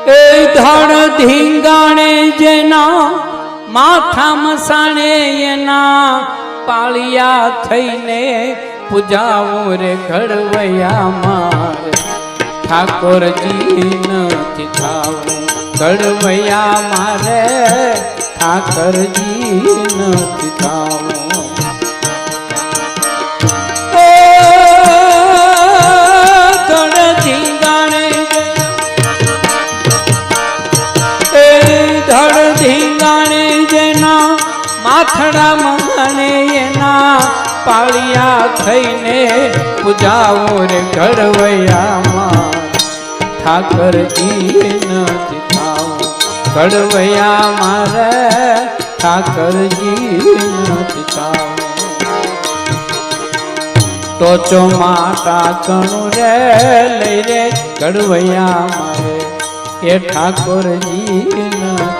એ ધડ ધીંગાણે જેના માથા મસાણે એના પાળિયા થઈને પૂજાવું રે ઘડવૈયા મારે ઠાકોરજી નથી થાવું ઘડવૈયા મારે ઠાકરજી નથી થાવું માથડા મહાને એના પાળિયા થઈને પૂજાવો રે ઘડવૈયામાં ઠાકરજી નથી થાવું ઘડવૈયા મારે ઠાકરજી નથી થાવું ટોચો માટા કણું રે લઈ રે ઘડવૈયા મારે એ ઠાકોરજી નથી